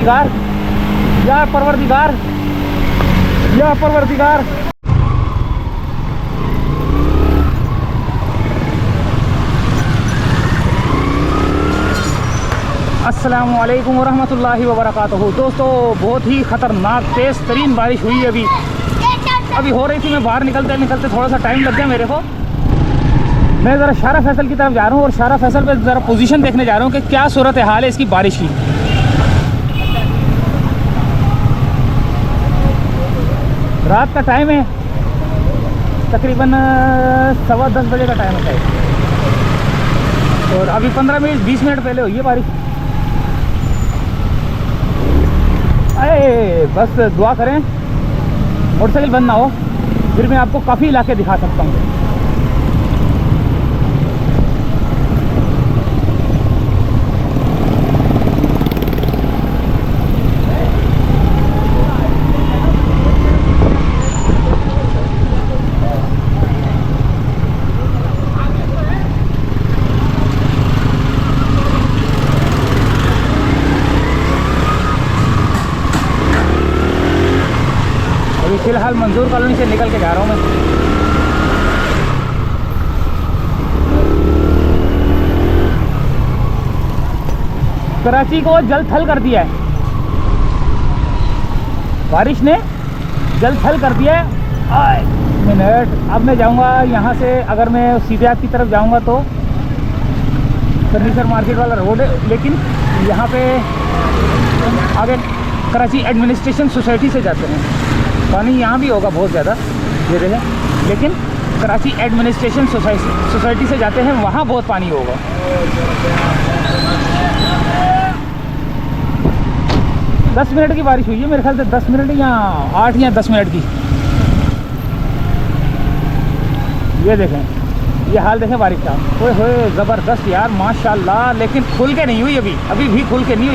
यार या परवरदिगार, या परवरदिगार। अस्सलामुअलैकुम वरहमतुल्लाहि वबरकातुहू। दोस्तों, बहुत ही ख़तरनाक तेज़ तरीन बारिश हुई अभी हो रही थी। मैं बाहर निकलते निकलते थोड़ा सा टाइम लग गया मेरे को। मैं ज़रा शारा फैसल की तरफ जा रहा हूँ और शारा फैसल पे ज़रा पोजीशन देखने जा रहा हूँ कि क्या सूरत हाल है इसकी बारिश की। रात का टाइम है, तकरीबन 10:15 बजे का टाइम है और अभी 15-20 मिनट पहले हुई है बारिश। अरे बस दुआ करें मोटरसाइकिल बंद ना हो, फिर मैं आपको काफ़ी इलाके दिखा सकता हूँ। फिलहाल मंजूर कॉलोनी से निकल के जा रहा हूँ मैं। कराची को जल थल कर दिया है, बारिश ने जल थल कर दिया है। मिनट, अब मैं जाऊँगा यहाँ से, अगर मैं सीधे की तरफ जाऊँगा तो फर्नीचर मार्केट वाला रोड है, लेकिन यहाँ पे आगे कराची एडमिनिस्ट्रेशन सोसाइटी से जाते हैं। पानी यहाँ भी होगा बहुत ज़्यादा, ये देखें, लेकिन कराची एडमिनिस्ट्रेशन सोसाइटी से जाते हैं, वहाँ बहुत पानी होगा। दस मिनट की बारिश हुई है मेरे ख्याल से, 10 मिनट या 8 या 10 मिनट की। ये देखें, ये हाल देखें बारिश का। ओए होए ज़बरदस्त यार, माशाल्लाह। लेकिन खुल के नहीं हुई, अभी भी खुल के नहीं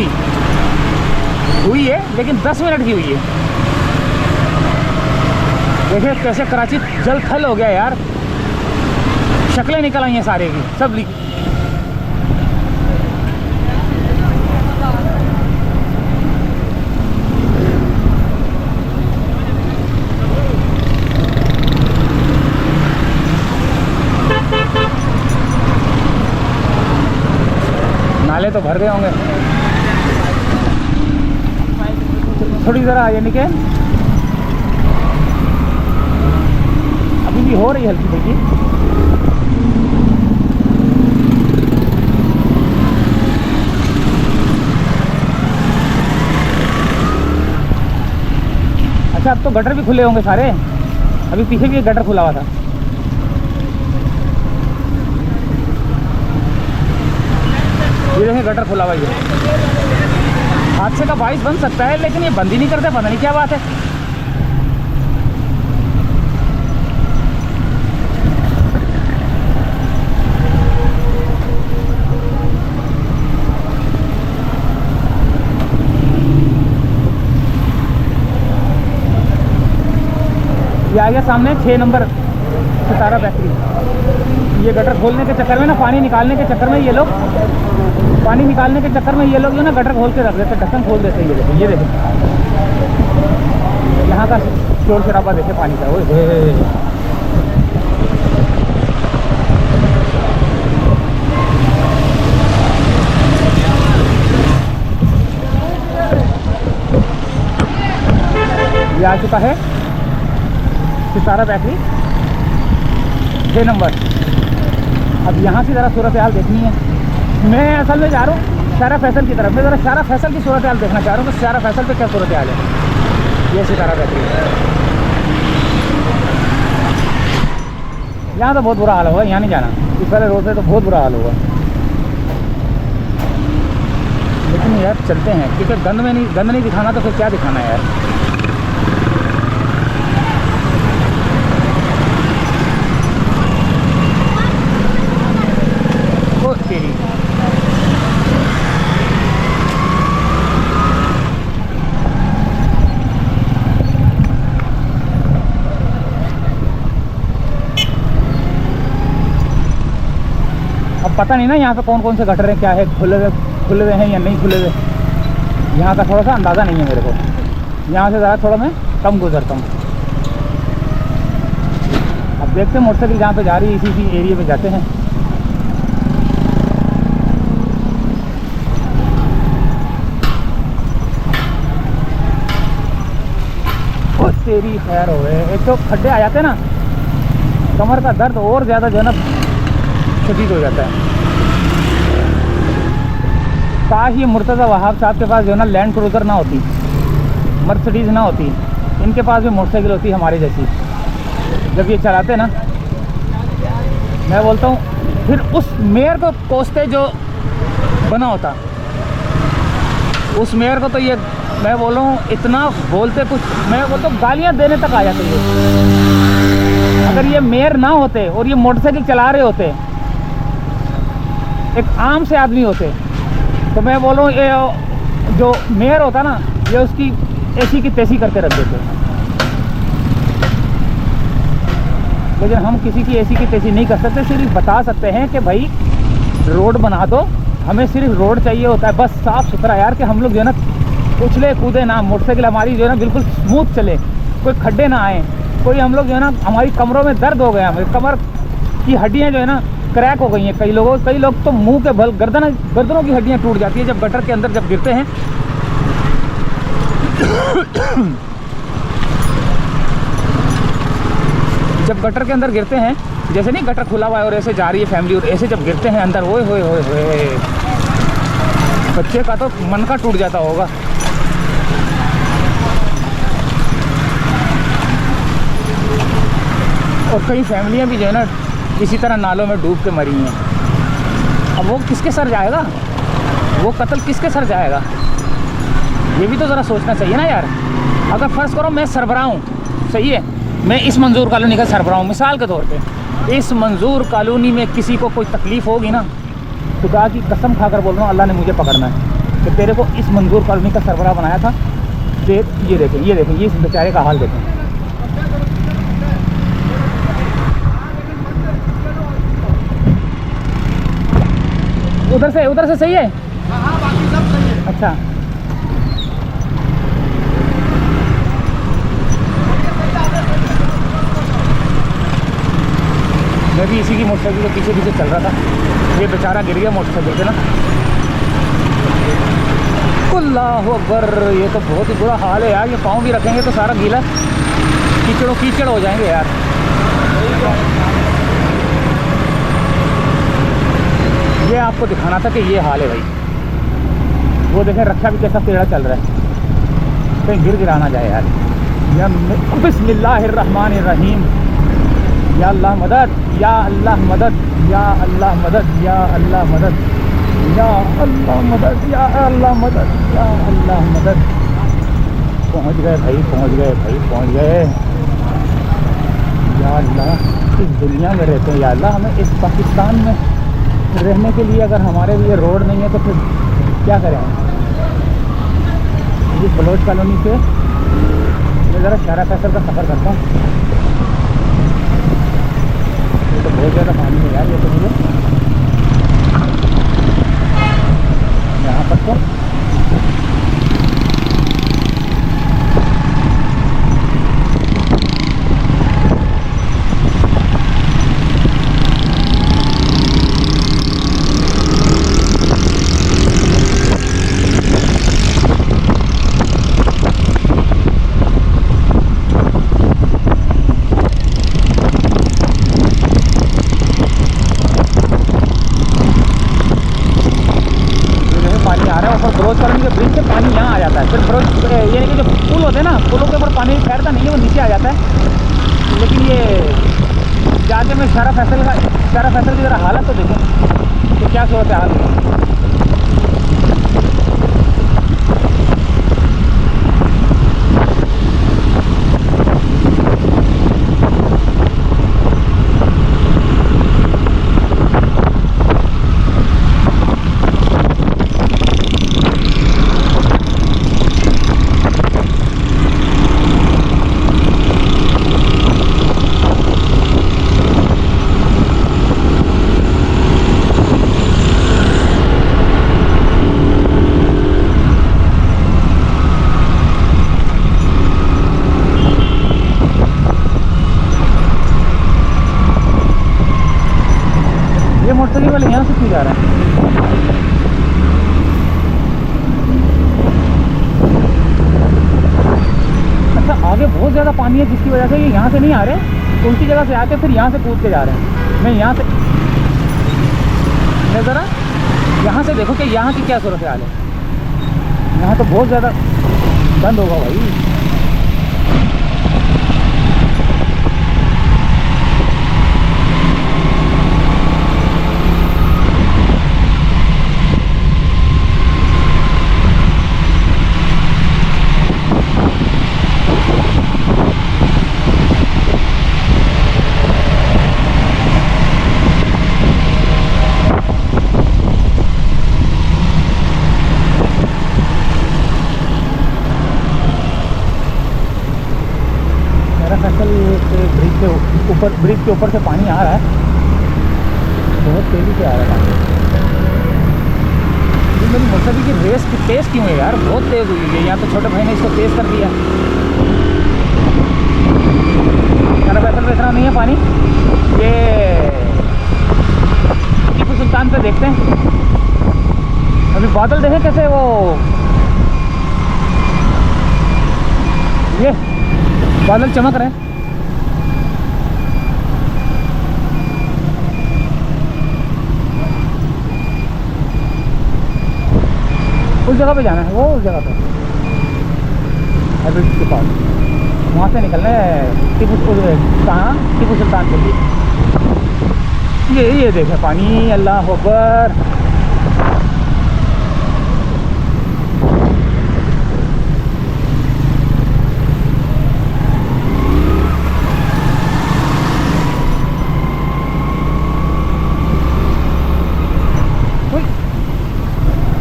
हुई है, लेकिन 10 मिनट की हुई है। देखिए कैसे कराची जल थल हो गया यार, शक्लें निकल आई हैं सारे की सब। नाले तो भर गए होंगे। थोड़ी ज़रा यानी कि अभी भी हो रही है हल्की फुल्की। अच्छा, अब तो गटर भी खुले होंगे सारे, अभी पीछे भी एक गटर खुला हुआ था। ये देखें गटर खुला हुआ, ये हादसे का बाइस बन सकता है, लेकिन ये बंद ही नहीं करते, पता नहीं क्या बात है। ये आ गया सामने 6 नंबर सितारा बेकरी। ये गटर खोलने के चक्कर में ना, पानी निकालने के चक्कर में ये लोग जो ना गटर खोल के रख देते, ढक्कन खोल देते हैं। ये देखो यहाँ का शोर शराबा देखे पानी का। ओए ये आ चुका है सितारा बेकरी 6 नंबर। अब यहाँ से ज़रा सूरत हाल देखनी है। मैं असल में जा रहा हूँ शारा फैसल की तरफ। मैं ज़रा शारा फैसल की सूरत हाल देखना चाह रहा हूँ कि शारा फैसल पे क्या सूरत हाल है। ये सितारा बेकरी, यहाँ तो बहुत बुरा हाल होगा, यहाँ नहीं जाना। इस वाले रोड पे तो बहुत बुरा हाल होगा, लेकिन यार चलते हैं, क्योंकि गंद नहीं दिखाना तो फिर क्या दिखाना है यार। अब पता नहीं ना यहाँ पे कौन कौन से गटर हैं, क्या है, खुले हुए हैं या नहीं खुले हुए। यहाँ का थोड़ा सा अंदाज़ा नहीं है मेरे को, यहाँ से ज़रा थोड़ा मैं कम गुजरता हूँ। अब देखते हैं मोटरसाइकिल जहाँ पे जा रही है इसी एरिया पे जाते हैं। ओ तेरी खैर हो गए, एक तो खड्डे आ जाते हैं ना, कमर का दर्द और ज़्यादा जो है ना शदीद हो जाता है। काश ये मुर्तज़ा वहाब साहब के पास जो है ना लैंड क्रूज़र ना होती, मर्सिडीज़ ना होती, इनके पास भी मोटरसाइकिल होती हमारे जैसी। जब ये चलाते ना, मैं बोलता हूँ फिर उस मेयर को कोसते जो बना होता, उस मेयर को तो ये मैं बोल रहा हूँ इतना बोलते कुछ, मैं बोलता हूँ गालियाँ देने तक आ जाते हैं। अगर ये मेयर ना होते और ये मोटरसाइकिल चला रहे होते, एक आम से आदमी होते, तो मैं बोल रहा हूँ ये जो मेयर होता ना, ये उसकी ऐसी की तैसी करके रख देते। लेकिन हम किसी की ऐसी की तैसी नहीं कर सकते, सिर्फ बता सकते हैं कि भाई रोड बना दो, हमें सिर्फ रोड चाहिए होता है, बस साफ़ सुथरा यार, कि हम लोग जो है ना उछले कूदे ना, मोटरसाइकिल हमारी जो है ना बिल्कुल स्मूथ चले, कोई खड्डे ना आए, कोई हम लोग जो है ना हमारी कमरों में दर्द हो गया, हमारी कमर की हड्डियाँ जो है ना क्रैक हो गई हैं। कई लोग तो मुंह के बल गर्दनों की हड्डियाँ टूट जाती है जब गटर के अंदर जब गिरते हैं। जब गटर के अंदर गिरते हैं, जैसे नहीं गटर खुला हुआ है और ऐसे जा रही है फैमिली, और ऐसे जब गिरते हैं अंदर, ओए होए होए होए, बच्चे का तो मन का टूट जाता होगा। और कई फैमिलियां भी जो है ना इसी तरह नालों में डूब के मरी हैं। अब वो किसके सर जाएगा, वो कत्ल किसके सर जाएगा, ये भी तो ज़रा सोचना चाहिए ना यार। अगर फ़र्ज़ करो मैं सरबराह हूँ, सही है, मैं इस मंजूर कॉलोनी का सरबराह हूँ मिसाल के तौर पे, इस मंजूर कॉलोनी में किसी को कोई तकलीफ़ होगी ना, खुदा की कसम खाकर बोल रहा हूँ, अल्लाह ने मुझे पकड़ना है कि तेरे को इस मंजूर कॉलोनी का सरबराह बनाया था। ये देखें ये इस बेचारे का हाल देखें। उधर से सही है। हाँ, बाकी सब सही है। अच्छा, मैं भी इसी की मोटरसाइकिल के पीछे पीछे चल रहा था, ये बेचारा गिर गया मोटरसाइकिल से ना। अल्लाहु अकबर, ये तो बहुत ही बुरा हाल है यार, ये पाँव भी रखेंगे तो सारा गीला कीचड़ हो जाएंगे यार। ये आपको दिखाना था कि ये हाल है भाई। वो देखें रक्षा भी कैसा टेढ़ा चल रहा है, कहीं गिरा ना जाए यार। या बिस्मिल्लाहिर्रहमानिर्रहीम, या अल्लाह मदद, या अल्लाह मदद, या अल्लाह मदद, या अल्लाह मदद, या अल्लाह मदद, या अल्लाह मदद, या अल्लाह मदद। पहुंच गए भाई, पहुंच गए। या अल्लाह, इस दुनिया में रहते हैं, या अल्लाह हमें इस पाकिस्तान में रहने के लिए अगर हमारे लिए रोड नहीं है तो फिर क्या करें। इस बलोच कॉलोनी से मैं ज़रा शारा फैसल का सफ़र करता हूँ। ये तो बहुत ज़्यादा पानी है यार, ये तो मुझे यहाँ पर तो बरोज कॉलोनी के ब्रिज से पानी यहाँ आ जाता है। फिर बरोज यानी कि जो पुल होते हैं ना, पुलों के ऊपर पानी ठहरता नहीं है, वो नीचे आ जाता है। लेकिन ये जाके मैं शारा फैसल की ज़रा हालत तो देखें तो क्या सूरत हाल है। वाले यहाँ से क्यों जा रहे हैं? अच्छा, आगे बहुत ज़्यादा पानी है जिसकी वजह से ये यहाँ से नहीं आ रहे, उल्टी जगह से आके फिर यहाँ से कूद के जा रहे हैं। मैं यहाँ से ज़रा यहाँ से देखो कि यहाँ की क्या सूरत हाल है। यहाँ तो बहुत ज़्यादा बंद होगा भाई। ब्रिज के ऊपर से पानी आ रहा है, बहुत तेज़ी से आ रहा है पानी। ये मेरी मोटरसाइकिल की रेस की तेज़ क्यों है यार? बहुत तेज़ हुई है। यहाँ तो छोटे भाई ने इसको तेज़ कर दिया। यार वैसा वैसा नहीं है पानी। ये टीपू सुल्तान पे देखते हैं। अभी बादल देखें कैसे वो, ये बादल चमक रहे हैं। उस जगह पे जाना है, वो उस जगह पे ब्रिज के पास, वहाँ से निकलना है टीपू सुल्तान के लिए। ये देखें पानी, अल्लाह अकबर।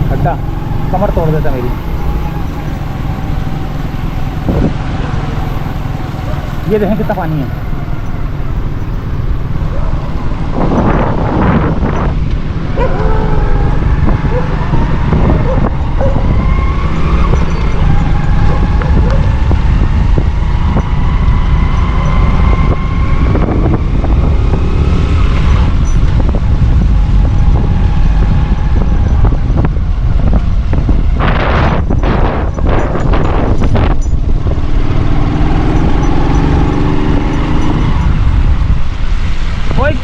खड्डा कमर तोड़ देता मेरी। ये देखें कितना पानी है।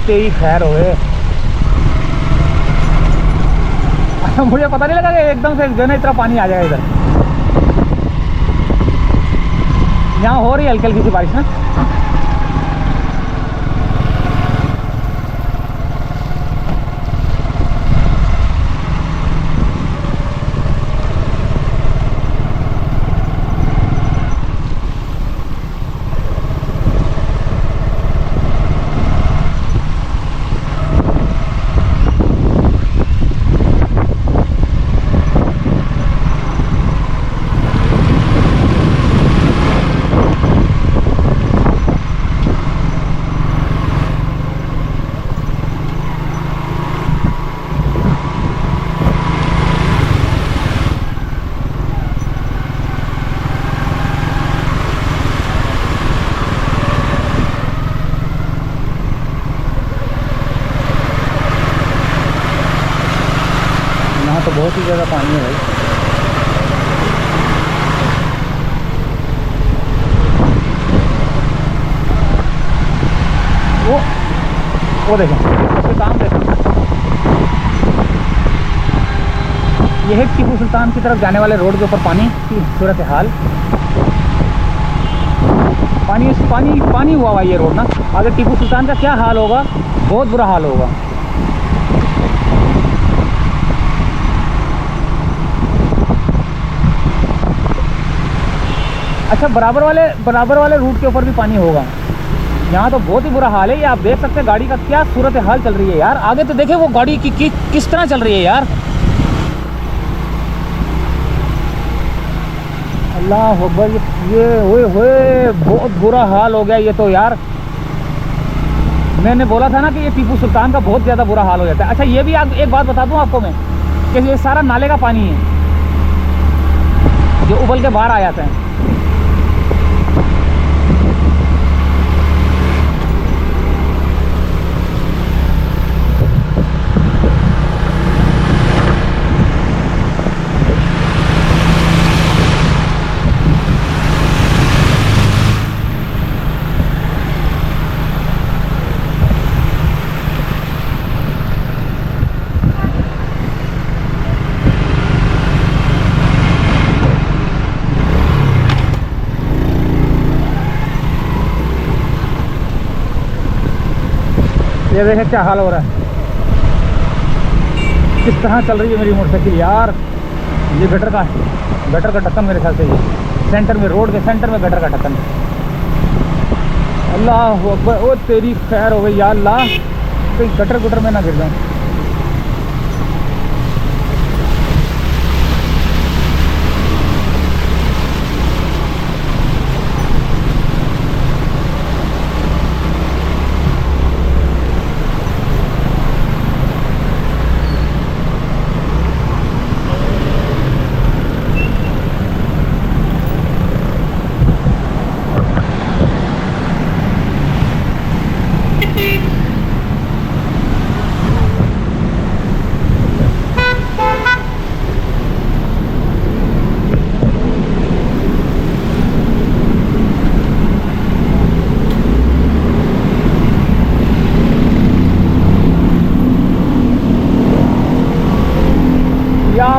तेरी खैर होए। मुझे पता नहीं लगा कि एकदम से जो है इतना पानी आ जाएगा इधर। यहाँ हो रही है हल्की हल्की सी बारिश ना। तो बहुत ही ज़्यादा पानी है भाई। वो देखें उसके काम देखें। ये है टीपू सुल्तान की तरफ जाने वाले रोड के ऊपर पानी की सूरत हाल। पानी हुआ हुआ ये रोड ना। अगर टीपू सुल्तान का क्या हाल होगा, बहुत बुरा हाल होगा। अच्छा, बराबर वाले रूट के ऊपर भी पानी होगा। यहाँ तो बहुत ही बुरा हाल है। ये आप देख सकते हैं गाड़ी का क्या सूरत हाल चल रही है यार। आगे तो देखे वो गाड़ी की किस तरह चल रही है यार। अल्लाह अकबर, ये होए बहुत बुरा हाल हो गया ये तो यार। मैंने बोला था ना कि ये टीपू सुल्तान का बहुत ज़्यादा बुरा हाल हो जाता है। अच्छा, ये भी एक बात बता दूं आपको मैं कि ये सारा नाले का पानी है जो उबल के बाहर आ जाता है। ये देखें क्या हाल हो रहा है, किस तरह चल रही है मेरी मोटरसाइकिल यार। ये गटर का ढक्कन मेरे ख्याल से ये सेंटर में, रोड के सेंटर में गटर का ढक्कन। अल्लाह अकबर, ओ तेरी खैर हो गई या अल्लाह, कहीं गटर में ना गिर जाऊँ।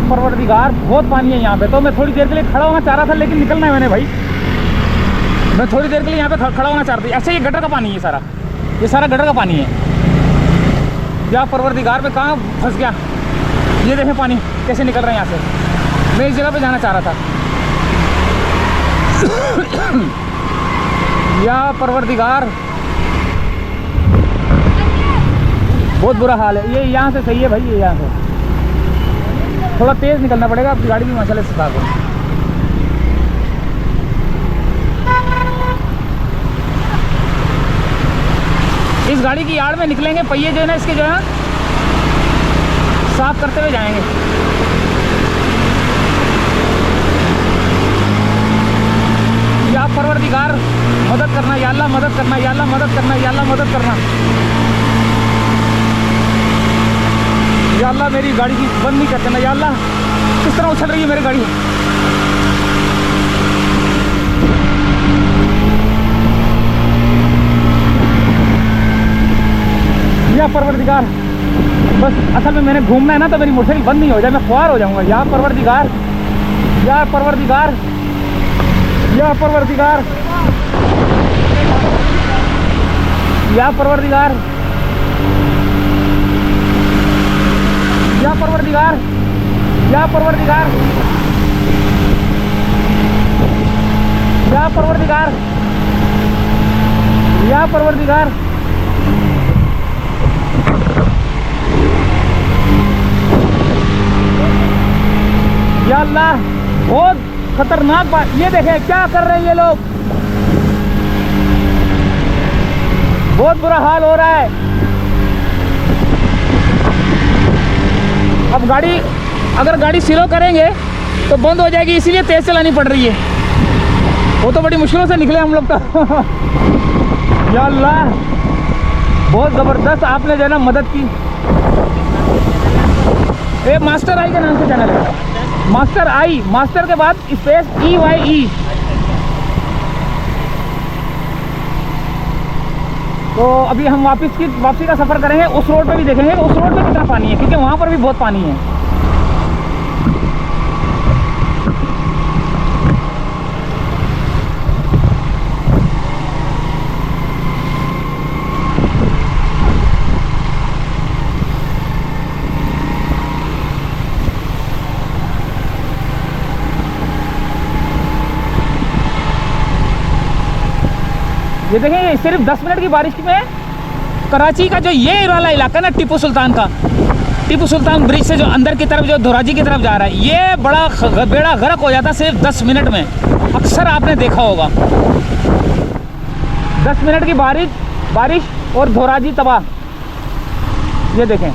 परवरदिगार बहुत पानी है यहाँ पे। तो मैं थोड़ी देर के लिए खड़ा होना चाह रहा था, लेकिन निकलना है मैंने भाई। मैं थोड़ी देर के लिए यहाँ पे खड़ा होना चाह रहा था। अच्छा ये गटर का पानी है सारा, ये सारा गटर का पानी है। या परवरदिगार में कहाँ फंस गया। ये देखें पानी कैसे निकल रहा है यहाँ से। मैं इस जगह पे जाना चाह रहा था। या परवरदिगार बहुत बुरा हाल है। ये यहाँ से सही है भाई, ये यहाँ से थोड़ा तेज़ निकलना पड़ेगा। आपकी गाड़ी भी माशाल्लाह से साफ है। इस गाड़ी की यार्ड में निकलेंगे, पहिए जो है ना इसके जो है साफ करते हुए जाएंगे। या परवरदिगार मदद करना, या अल्लाह मदद करना, या अल्लाह मदद करना, या अल्लाह मदद करना। या अल्लाह मेरी गाड़ी की बंद नहीं करते ना। या अल्लाह किस तरह उछल रही है मेरी गाड़ी। या परवरदिगार बस असल में मैंने घूमना है ना, तो मेरी मोटरसाइकिल बंद नहीं हो जाए, मैं ख्वार हो जाऊंगा। या परवरदिगार, या परवरदिगार, या परवरदिगार, या परवरदिगार, या परवरदिगार, या परवरदिगार, या परवरदिगार, या परवरदिगार। या अल्लाह बहुत खतरनाक बात। ये देखें क्या कर रहे हैं ये लोग, बहुत बुरा हाल हो रहा है। अब गाड़ी, अगर गाड़ी स्लो करेंगे तो बंद हो जाएगी, इसीलिए तेज़ चलानी पड़ रही है। वो तो बड़ी मुश्किलों से निकले हम लोग तो। या अल्लाह बहुत ज़बरदस्त आपने जो है ना मदद की। ये मास्टर आई के नाम से चैनल है, मास्टर आई, मास्टर के बाद स्पेस EYE। तो अभी हम वापसी का सफ़र करेंगे। उस रोड पे भी देखेंगे उस रोड पे कितना पानी है, क्योंकि वहाँ पर भी बहुत पानी है। ये देखें, ये सिर्फ 10 मिनट की बारिश में कराची का जो ये वाला इलाका ना, टीपू सुल्तान का, टीपू सुल्तान ब्रिज से जो अंदर की तरफ जो धोराजी की तरफ जा रहा है, ये बड़ा बेड़ा गर्क हो जाता सिर्फ 10 मिनट में। अक्सर आपने देखा होगा 10 मिनट की बारिश और धोराजी तबाह। ये देखें,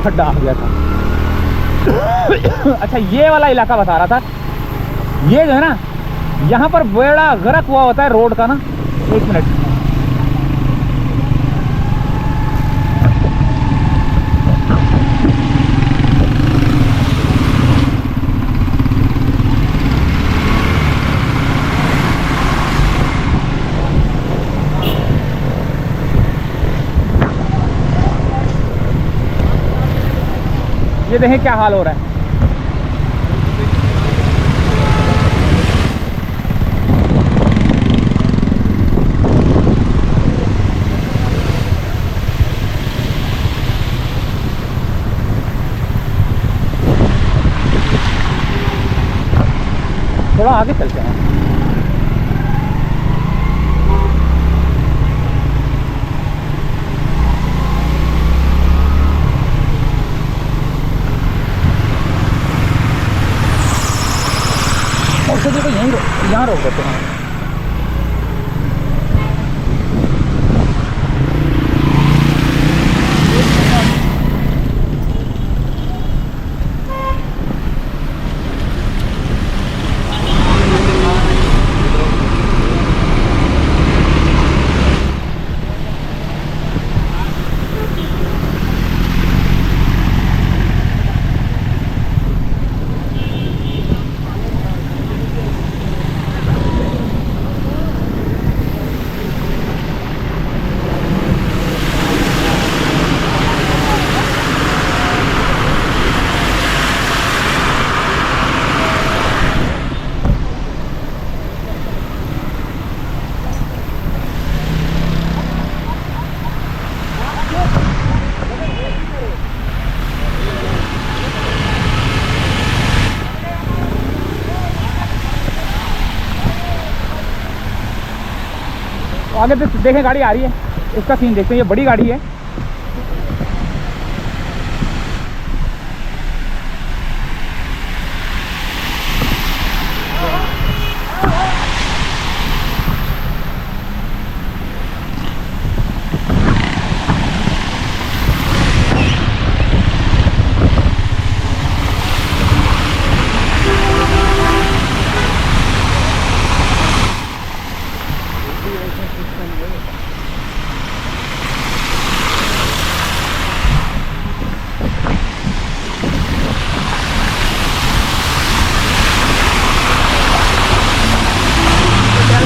खड्डा आ गया था। अच्छा ये वाला इलाका बता रहा था, ये जो है ना यहाँ पर बेड़ा गर्क हुआ होता है रोड का ना। एक मिनट, ये देखें क्या हाल हो रहा है। थोड़ा आगे चलते हैं। मोटरसाइकिल को यहाँ रोक देते हैं। आगे देखें गाड़ी आ रही है, इसका सीन देखते हैं। ये बड़ी गाड़ी है।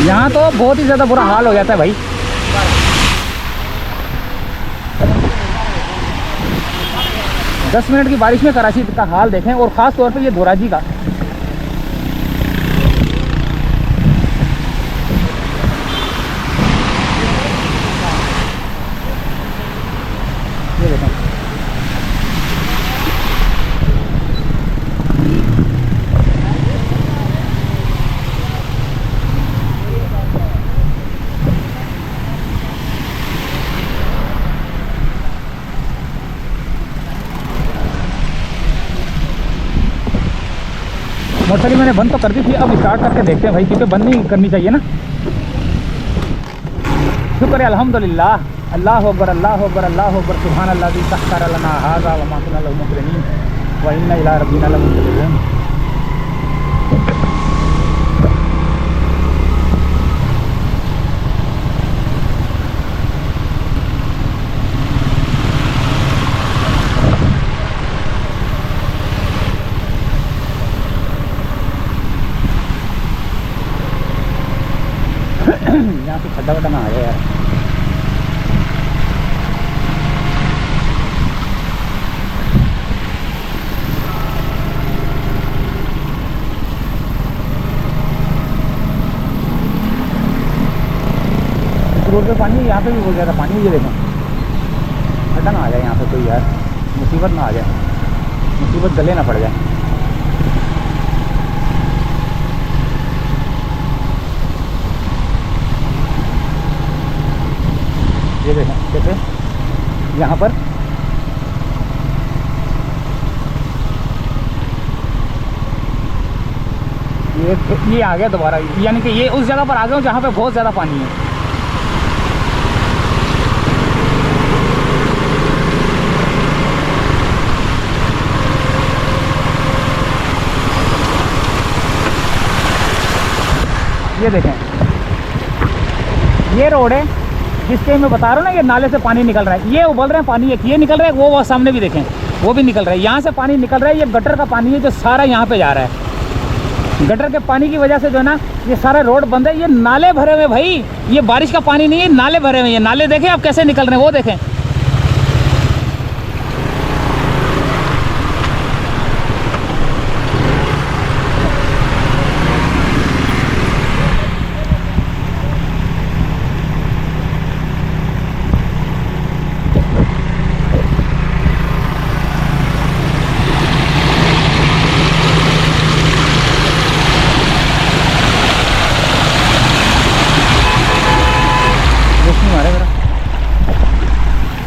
यहाँ तो बहुत ही ज़्यादा बुरा हाल हो जाता है भाई। दस मिनट की बारिश में कराची का हाल देखें, और ख़ास तौर पे ये धोराजी का। ये देखें, मोटरसाइकिल मैंने बंद तो कर दी थी, अब स्टार्ट करके देखते हैं भाई, क्योंकि बंद नहीं करनी चाहिए ना। शुक्र है अल्हम्दुलिल्लाह, अल्लाह अकबर अल्लाह अकबर अल्लाह अकबर, सुभान अल्लाह सख्खर लना हाज़ा व मा कुन्ना लहू मुक़रिनीन व इन्ना इला रब्बिना लमुनक़लिबून। यहाँ पे खड्डा वड्डा ना आ जाए यार। रोड पे पानी है, यहाँ पे भी बहुत ज़्यादा पानी है। ये देखो खड्डा ना आ जाए यहाँ पे कोई यार, मुसीबत ना आ जाए, मुसीबत गले ना पड़ जाए। ये देखें कैसे यहाँ पर ये आ गया दोबारा, यानी कि ये उस जगह पर आ गया हूँ जहाँ पे बहुत ज़्यादा पानी है। ये देखें, ये रोड है जिसके मैं बता रहा हूँ ना, ये नाले से पानी निकल रहा है। ये उबल रहे हैं पानी, एक ये निकल रहा है, वो सामने भी देखें वो भी निकल रहा है। यहाँ से पानी निकल रहा है, ये गटर का पानी है जो सारा यहाँ पे जा रहा है। गटर के पानी की वजह से जो है ना ये सारा रोड बंद है। ये नाले भरे हुए भाई, ये बारिश का पानी नहीं है, नाले भरे हुए। ये नाले देखें आप कैसे निकल रहे हैं, वो देखें।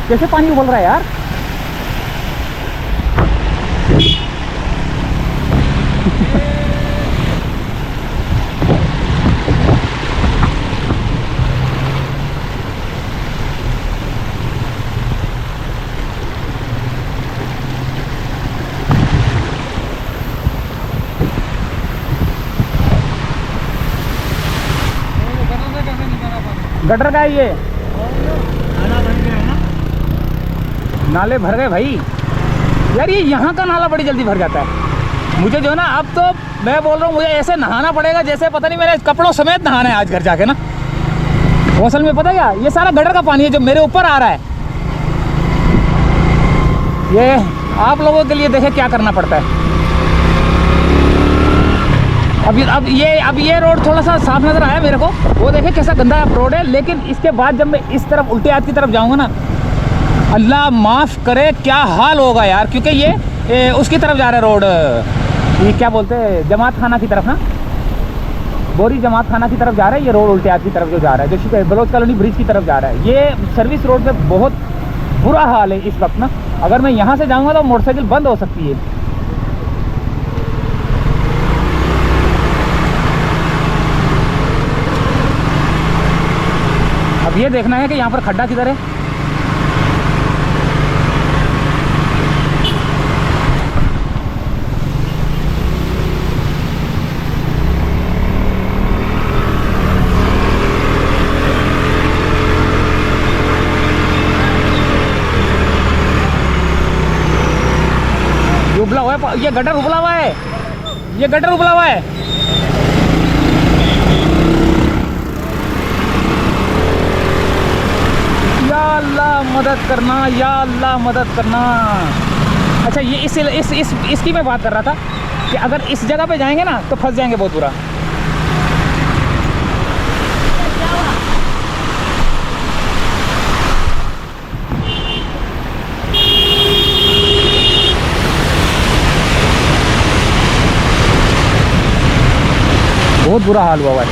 कैसे पानी उबल रहा है यार। गटर का है ये, नाला बन गया है ना। नाले भर गए भाई यार। ये यहाँ का नाला बड़ी जल्दी भर जाता है। मुझे जो है ना, अब तो मैं बोल रहा हूँ, मुझे ऐसे नहाना पड़ेगा जैसे पता नहीं, मेरे कपड़ों समेत नहाना है आज घर जाके ना। असल में पता क्या, ये सारा गटर का पानी है जो मेरे ऊपर आ रहा है। ये आप लोगों के लिए देखे क्या करना पड़ता है। अब ये रोड थोड़ा सा साफ नज़र आया मेरे को, वो देखे कैसा गंदा रोड है। लेकिन इसके बाद जब मैं इस तरफ उल्टे हाथ की तरफ जाऊंगा ना, अल्लाह माफ़ करे क्या हाल होगा यार। क्योंकि ये उसकी तरफ जा रहा है रोड, ये क्या बोलते हैं, जमात खाना की तरफ ना, बोरी जमात खाना की तरफ जा रहा है ये रोड। उल्टे हाथ की तरफ जो जा रहा है, जो बलोच कॉलोनी ब्रिज की तरफ जा रहा है, ये सर्विस रोड पे बहुत बुरा हाल है इस वक्त ना। अगर मैं यहाँ से जाऊँगा तो मोटरसाइकिल बंद हो सकती है। अब ये देखना है कि यहाँ पर खड्डा किधर है। ये उबला हुआ है, ये गटर उबला हुआ है, ये गटर उबला हुआ है। या अल्लाह मदद करना, या अल्लाह मदद करना। अच्छा, ये इसकी मैं बात कर रहा था कि अगर इस जगह पे जाएंगे ना तो फंस जाएंगे बहुत बुरा। बहुत बुरा हाल हुआ है।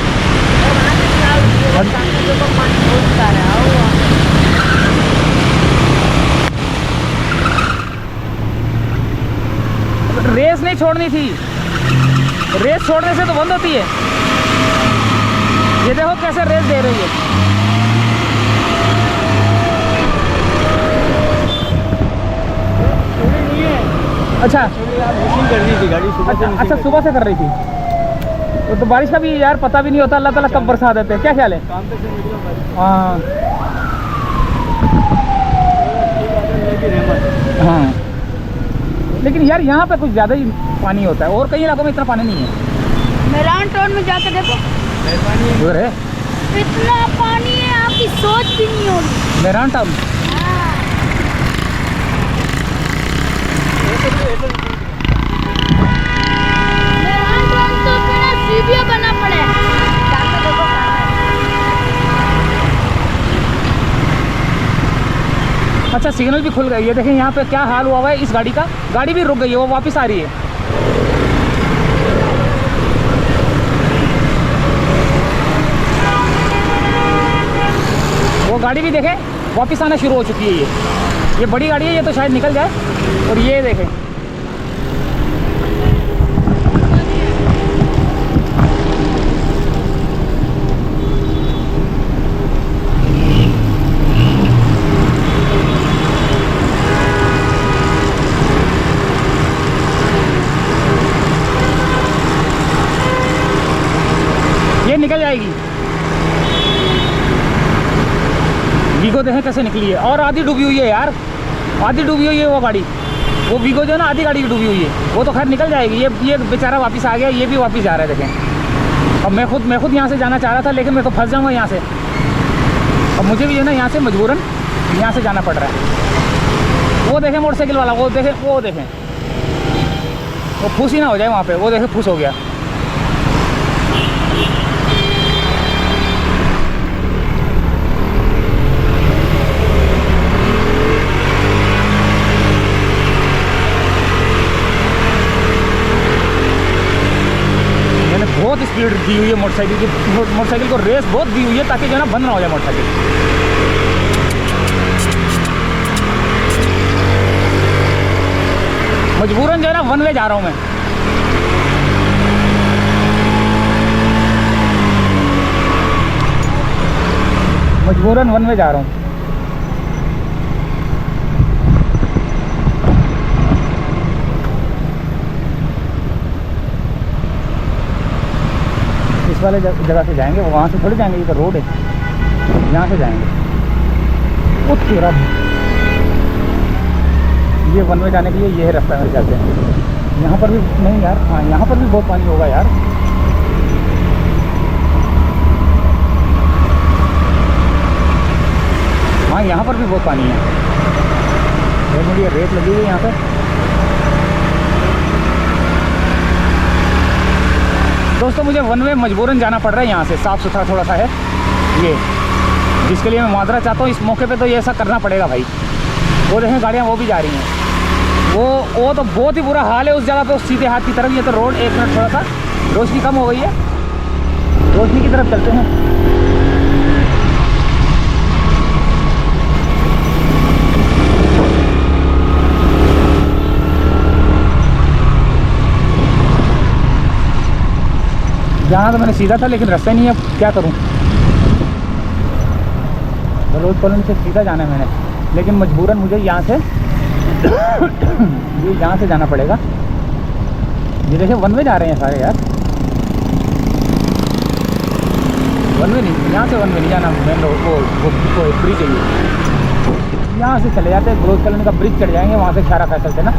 रेस नहीं छोड़नी थी, रेस छोड़ने से तो बंद होती है। ये देखो कैसे रेस दे रही है। अच्छा, कर दी थी गाड़ी सुबह से। अच्छा सुबह से कर रही थी तो बारिश का भी यार पता भी नहीं होता, अल्लाह ताला कब बरसा देते हैं। क्या ख्याल है? काम पे से निकला बारिश। हाँ हाँ, लेकिन यार यहाँ पे कुछ ज़्यादा ही पानी होता है और कई इलाकों में इतना पानी नहीं है। मेरान टाउन में जाके देखो, उधर है इतना पानी है आपकी सोच भी नहीं होगी। मेरान टाउन। मेरान टाउन तो मेरा सीबीओ बना पड़े। जाके देखो। अच्छा, सिग्नल भी खुल गई है। देखें यहाँ पे क्या हाल हुआ है इस गाड़ी का। गाड़ी भी रुक गई है, वो वापस आ रही है। वो गाड़ी भी देखें वापस आना शुरू हो चुकी है। ये बड़ी गाड़ी है, ये तो शायद निकल जाए। और ये देखें, ये निकल जाएगी। वीगो देखें कैसे निकली है, और आधी डूबी हुई है यार, आधी डूबी हुई है वो गाड़ी। वो वीगो जो है ना, आधी गाड़ी की डूबी हुई है। वो तो खैर निकल जाएगी। ये बेचारा वापस आ गया, ये भी वापस जा रहा है। देखें, अब मैं खुद यहाँ से जाना चाह रहा था, लेकिन मैं तो फंस जाऊँगा यहाँ से। अब मुझे भी जो है ना यहाँ से मजबूरन यहाँ से जाना पड़ रहा है। वो देखें मोटरसाइकिल वाला, वो देखें वो फूस ही ना हो जाए वहाँ पे। वो देखें फूस हो गया। बहुत स्पीड दी हुई है मोटरसाइकिल को रेस बहुत दी हुई है, ताकि जो है ना बंद ना हो जाए मोटरसाइकिल। मजबूरन जो है ना वन वे जा रहा हूँ मैं। मजबूरन वन वे जा रहा हूँ। इस वाले जगह से जाएंगे, वहाँ से थोड़ी जाएंगे, ये तो रोड है, यहाँ से जाएंगे। वो तेरा ये वन वे जाने के लिए ये है रास्ता मेरे ख्याल से। यहाँ पर भी नहीं यार, हाँ यहाँ पर भी बहुत पानी होगा यार। हाँ यहाँ पर भी बहुत पानी है। बहुत बड़ी रेत लगी हुई है यहाँ पे। दोस्तों मुझे वन वे मजबूरन जाना पड़ रहा है, यहाँ से साफ़ सुथरा थोड़ा सा है ये, जिसके लिए मैं माजरा चाहता हूँ। इस मौके पे तो ये ऐसा करना पड़ेगा भाई। वो देखें गाड़ियाँ वो भी जा रही हैं, वो तो बहुत ही बुरा हाल है उस जगह पे, उस सीधे हाथ की तरफ। ये तो रोड, एक मिनट थोड़ा सा रोशनी कम हो गई है, रोशनी की तरफ चलते हैं। यहाँ तो मैंने सीधा था लेकिन रास्ता नहीं है, क्या करूँ। बलोच कॉलोनी से सीधा जाना है मैंने, लेकिन मजबूरन मुझे यहाँ से ये यहाँ से जाना पड़ेगा। ये देखिए वन वे जा रहे हैं सारे यार। वन वे नहीं, यहाँ से वन वे नहीं जाना, मेन रोड वो ब्रिज है ये, यहाँ से चले जाते हैं। बलोच कॉलोनी का ब्रिज चढ़ जाएंगे, वहाँ से खारा खा चलते ना।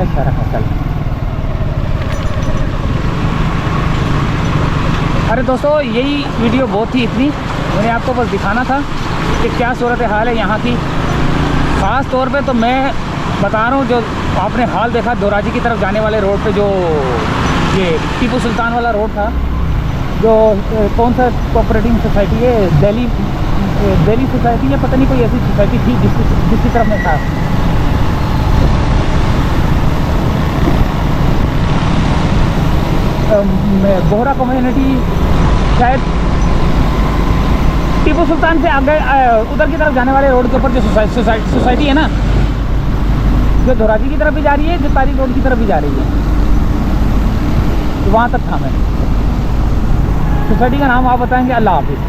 सारा फसल। अरे दोस्तों यही वीडियो बहुत थी, इतनी मैंने आपको बस दिखाना था कि क्या सूरत हाल है यहाँ की। ख़ास तौर पे तो मैं बता रहा हूँ, जो आपने हाल देखा दोराजी की तरफ जाने वाले रोड पे, जो ये टीपू सुल्तान वाला रोड था, जो कौन सा कोऑपरेटिव सोसाइटी है, दिल्ली सोसाइटी या पता नहीं कोई ऐसी सोसाइटी थी जिसकी तरफ में था। बोहरा कम्युनिटी शायद टीपू सुल्तान से आगे उधर की तरफ जाने वाले रोड के ऊपर जो सोसाइटी है ना, जो धोराजी की तरफ भी जा रही है, जो तारीख रोड की तरफ भी जा रही है, तो वहाँ तक था मैं। सोसाइटी का नाम आप बताएंगे। अल्लाह हाफिज़।